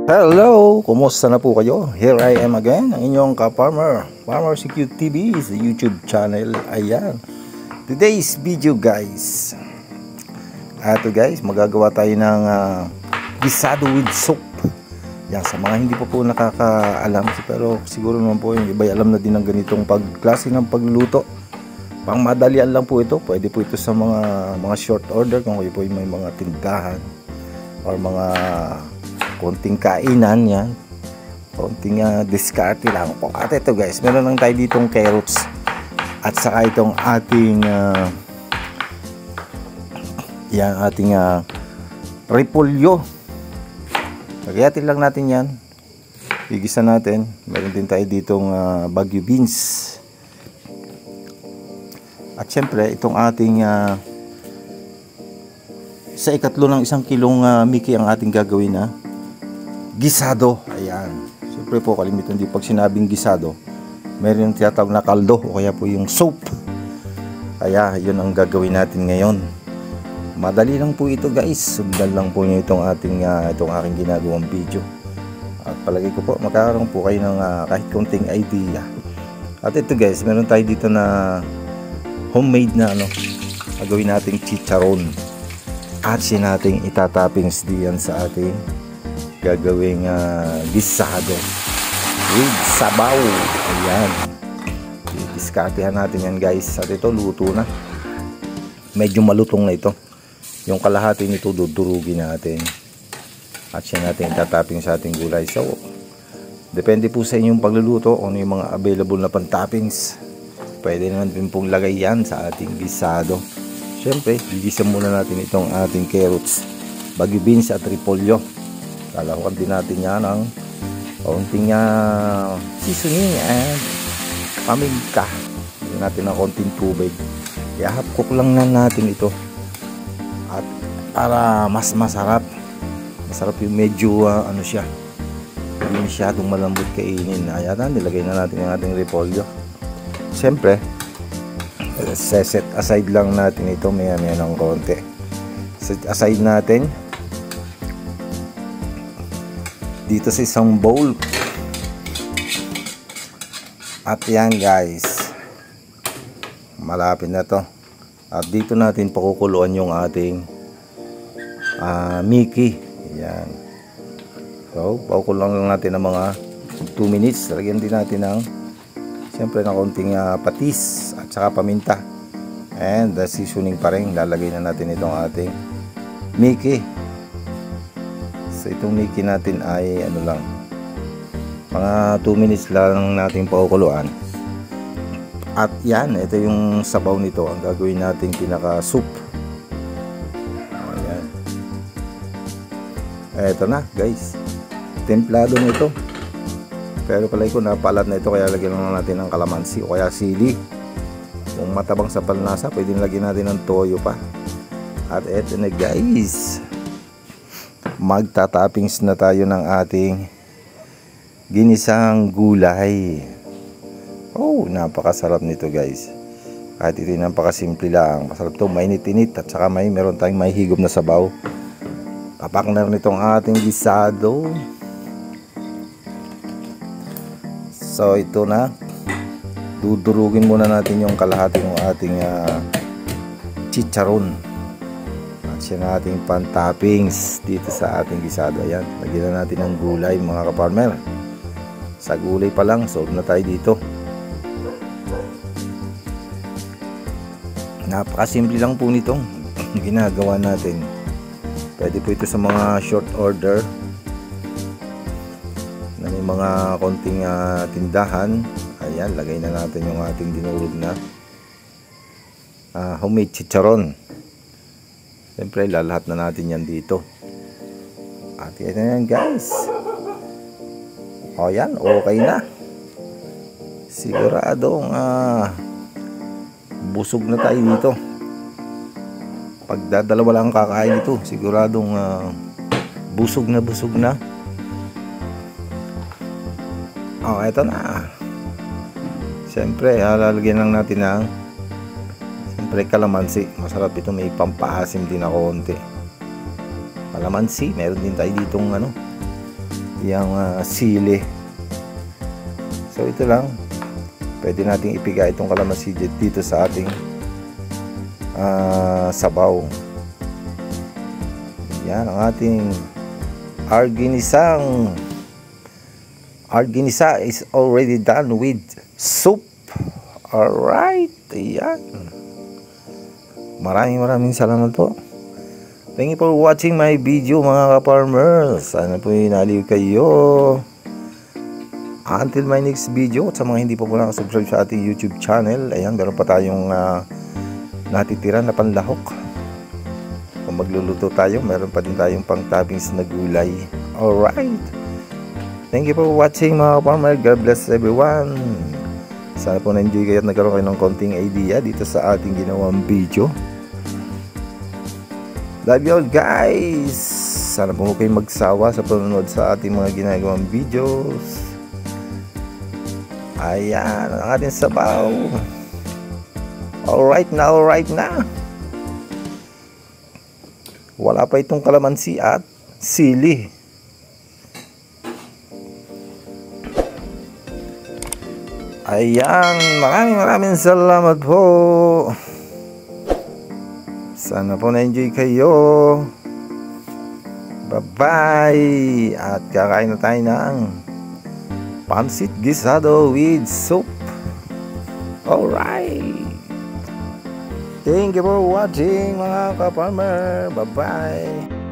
Hello! Kumusta na po kayo? Here I am again, ang inyong ka-farmer, Farmer CQ TV, the YouTube channel. Ayan. Today's video guys. Ito guys, magagawa tayo ng gisado with soup. Yan, sa mga hindi pa po nakakaalam, pero siguro naman po yung iba alam na din ng ganitong klase ng pagluluto. Pang madalian lang po ito. Pwede po ito sa mga short order kung kayo po may mga tindahan or mga konting kainan yan, konting diskarte lang po. At ito guys, meron lang tayo ditong carrots at saka itong ating repolyo. Lagyatin lang natin yan, igisa natin. Meron din tayo ditong Baguio beans at syempre itong ating sa ikatlo ng 1 kilong Mickey ang ating gagawin na gisado. Ayan. Siyempre po, kalimitan din pag sinabing gisado, meron yung tinatawag na kaldo o kaya po yung soup. Kaya yun ang gagawin natin ngayon. Madali lang po ito guys. Sundan lang po nyo itong aking ginagawang video. At palagi ko po magkakaroon po kayo ng kahit konting idea. At ito guys, meron tayo dito na homemade na gagawin nating chicharon. At siya nating itatoppings diyan sa ating gagawing gisado with sabaw. Ayan, diskartehan natin yan guys. At ito luto na, medyo malutong na ito. Yung kalahati nito dudurugin natin at siya natin itatopping sa ating gulay. So depende po sa inyong pagluluto kung ano yung mga available na pan-toppings. Pwede naman din pong lagay yan sa ating gisado. Siyempre, gigisa muna natin itong ating carrots, Baguio beans at repolyo. Lalahukan din natin yan ng konting seasoning and paminta. Lagyan natin ng konting tubig. I-half cook lang na natin ito. At para mas masarap yung medyo siya, hindi masyadong malambot kainin. Ayan, nilagay na natin yung ating repolyo. Siyempre, set aside lang natin ito maya ng konti. Set aside natin dito sa isang bowl. At yan guys, malapit na to. At dito natin pakukuluan yung ating Mickey. Yan. So pakukuluan lang natin ng mga 2 minutes. Lagyan din natin ng siyempre ng konting patis at saka paminta. And the seasoning pa rin. Lalagay na natin itong ating Mickey. So itong Mickey natin ay lang, mga 2 minutes lang natin pakukuluan. At yan, ito yung sabaw nito, ang gagawin natin pinaka soup. Ayan. Eto na guys, templado na ito. Pero palagi ko napalat na ito, kaya lagyan lang natin ng kalamansi o kaya sili. Kung matabang sa palnasa, pwede lagyan natin ng toyo pa. At eto na guys, magtatoppings na tayo ng ating ginisang gulay. Oh, napakasarap nito guys. Kahit ito napakasimple lang, masarap to, mainit-init at saka meron tayong may higop na sabaw. Kapakner nitong ating gisado. So ito na, dudurugin muna natin yung kalahati ng ating chicharon. Siya nating pan-toppings dito sa ating gisado. Ayan, lagyan na natin ng gulay mga ka-farmer. Sa gulay pa lang, solve na tayo dito. Napakasimple lang po nitong ginagawa natin. Pwede po ito sa mga short order na may mga konting tindahan. Ayan, lagay na natin yung ating dinurog na homemade chicharon. Siyempre, lalahat na natin yan dito. At yan na yan guys. O yan, okay na. Siguradong busog na tayo dito. Pag dalawa lang kakain ito, siguradong busog na busog na. O, eto na. Siyempre, lalagyan lang natin ng kalamansi. Masarap ito, may pampaasim din na konti. Kalamansi, meron din tayo ditong yung sili. So ito lang, pwede nating ipiga itong kalamansi dito sa ating sabaw. Yan ang ating arginisa is already done with soup. Alright, ayan. Maraming salamat po. Thank you for watching my video mga ka-farmers. Sana po inaliw kayo. Until my next video, at sa mga hindi po nakasubscribe sa ating YouTube channel, ayan, meron pa tayong natitira na panlahok. Kung magluluto tayo, meron pa din tayong pang toppings na gulay. Alright. Thank you for watching mga farmer. God bless everyone. Sana po na-enjoy kayo at nagkaroon kayo ng konting idea dito sa ating ginawang video. Love you all guys. Sana po huwag kayong magsawa sa panonood sa ating mga ginagawang videos. Ayan ang ating sabaw. Alright na. Wala pa itong kalamansi at sili. Ayan, maraming salamat po. Sana po na-enjoy kayo. Bye-bye. At kakain na tayo ng pansit gisado with soup. Alright. Thank you for watching mga ka-farmer. Bye-bye.